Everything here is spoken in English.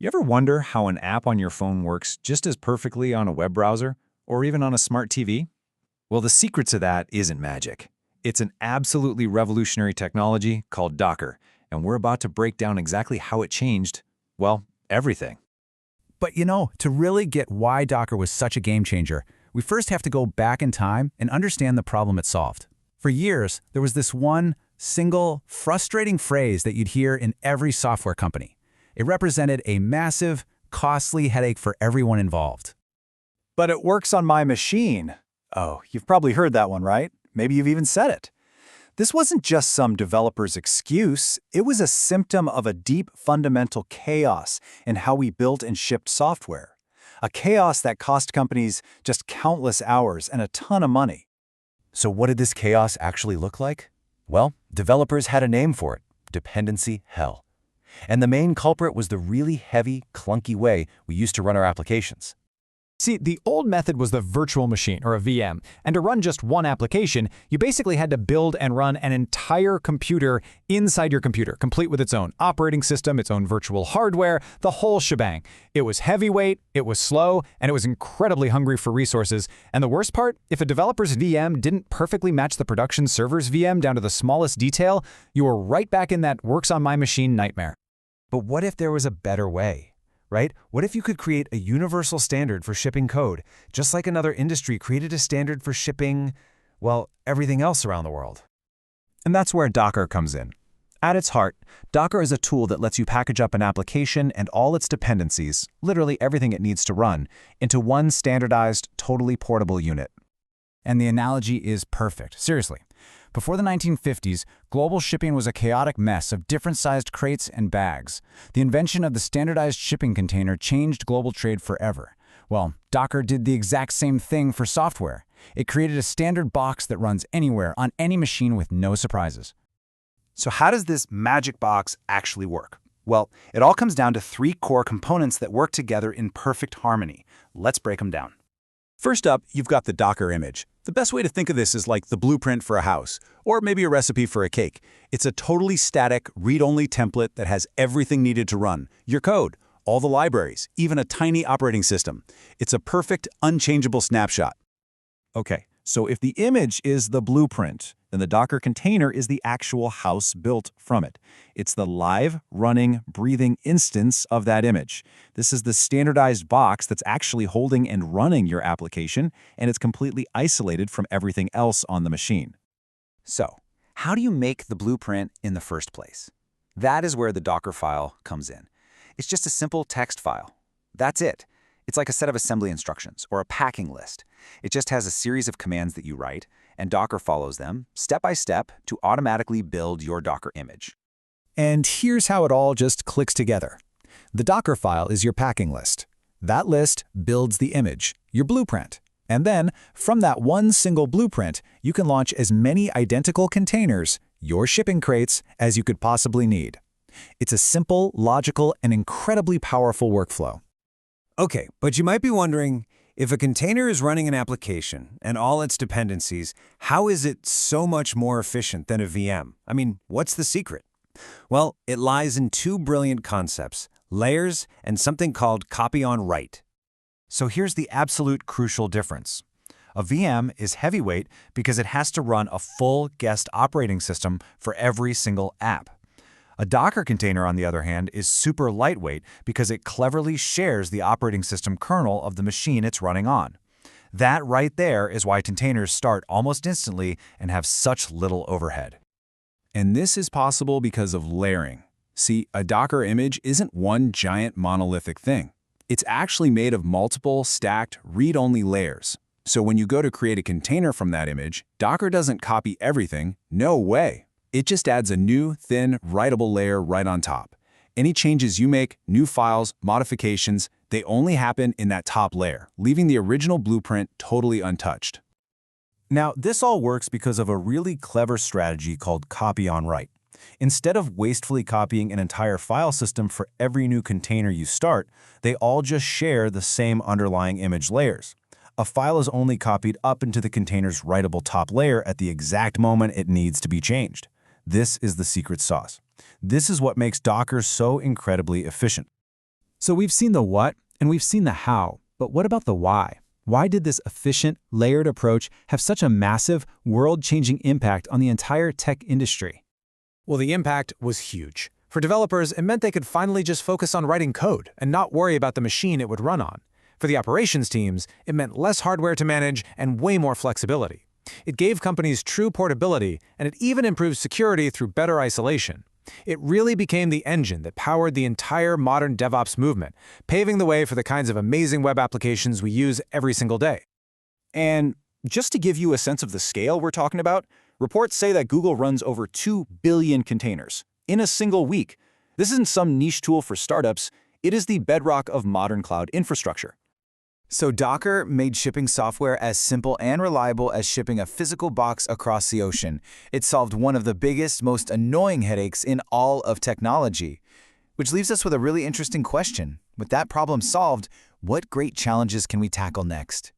You ever wonder how an app on your phone works just as perfectly on a web browser or even on a smart TV? Well, the secret to that isn't magic. It's an absolutely revolutionary technology called Docker, and we're about to break down exactly how it changed, well, everything. But to really get why Docker was such a game changer, we first have to go back in time and understand the problem it solved. For years, there was this one single, frustrating phrase that you'd hear in every software company. It represented a massive, costly headache for everyone involved. But it works on my machine. Oh, you've probably heard that one, right? Maybe you've even said it. This wasn't just some developer's excuse. It was a symptom of a deep fundamental chaos in how we built and shipped software. A chaos that cost companies just countless hours and a ton of money. So what did this chaos actually look like? Well, developers had a name for it: dependency hell. And the main culprit was the really heavy, clunky way we used to run our applications. See, the old method was the virtual machine, or a VM, and to run just one application, you basically had to build and run an entire computer inside your computer, complete with its own operating system, its own virtual hardware, the whole shebang. It was heavyweight, it was slow, and it was incredibly hungry for resources. And the worst part, if a developer's VM didn't perfectly match the production server's VM down to the smallest detail, you were right back in that works on my machine nightmare. But what if there was a better way? Right? What if you could create a universal standard for shipping code, just like another industry created a standard for shipping, well, everything else around the world? And that's where Docker comes in. At its heart, Docker is a tool that lets you package up an application and all its dependencies, literally everything it needs to run, into one standardized, totally portable unit. And the analogy is perfect. Seriously. Before the 1950s, global shipping was a chaotic mess of different-sized crates and bags. The invention of the standardized shipping container changed global trade forever. Well, Docker did the exact same thing for software. It created a standard box that runs anywhere, on any machine with no surprises. So how does this magic box actually work? Well, it all comes down to three core components that work together in perfect harmony. Let's break them down. First up, you've got the Docker image. The best way to think of this is like the blueprint for a house, or maybe a recipe for a cake. It's a totally static, read-only template that has everything needed to run: your code, all the libraries, even a tiny operating system. It's a perfect, unchangeable snapshot. Okay, so if the image is the blueprint, then the Docker container is the actual house built from it. It's the live, running, breathing instance of that image. This is the standardized box that's actually holding and running your application, and it's completely isolated from everything else on the machine. So, how do you make the blueprint in the first place? That is where the Docker file comes in. It's just a simple text file. That's it. It's like a set of assembly instructions or a packing list. It just has a series of commands that you write, and Docker follows them step by step to automatically build your Docker image. And here's how it all just clicks together. The Docker file is your packing list. That list builds the image, your blueprint. And then, from that one single blueprint, you can launch as many identical containers, your shipping crates, as you could possibly need. It's a simple, logical, and incredibly powerful workflow. Okay, but you might be wondering, if a container is running an application and all its dependencies, how is it so much more efficient than a VM? I mean, what's the secret? Well, it lies in two brilliant concepts: layers and something called copy on write. So here's the absolute crucial difference. A VM is heavyweight because it has to run a full guest operating system for every single app. A Docker container, on the other hand, is super lightweight because it cleverly shares the operating system kernel of the machine it's running on. That right there is why containers start almost instantly and have such little overhead. And this is possible because of layering. See, a Docker image isn't one giant monolithic thing. It's actually made of multiple stacked read-only layers. So when you go to create a container from that image, Docker doesn't copy everything. No way. It just adds a new, thin, writable layer right on top. Any changes you make, new files, modifications, they only happen in that top layer, leaving the original blueprint totally untouched. Now, this all works because of a really clever strategy called copy on write. Instead of wastefully copying an entire file system for every new container you start, they all just share the same underlying image layers. A file is only copied up into the container's writable top layer at the exact moment it needs to be changed. This is the secret sauce. This is what makes Docker so incredibly efficient. So we've seen the what and we've seen the how, but what about the why? Why did this efficient, layered approach have such a massive, world-changing impact on the entire tech industry? Well, the impact was huge. For developers, it meant they could finally just focus on writing code and not worry about the machine it would run on. For the operations teams, it meant less hardware to manage and way more flexibility. It gave companies true portability, and it even improved security through better isolation. It really became the engine that powered the entire modern DevOps movement, paving the way for the kinds of amazing web applications we use every single day. And just to give you a sense of the scale we're talking about, reports say that Google runs over 2 billion containers in a single week. This isn't some niche tool for startups. It is the bedrock of modern cloud infrastructure. So Docker made shipping software as simple and reliable as shipping a physical box across the ocean. It solved one of the biggest, most annoying headaches in all of technology. Which leaves us with a really interesting question. With that problem solved, what great challenges can we tackle next?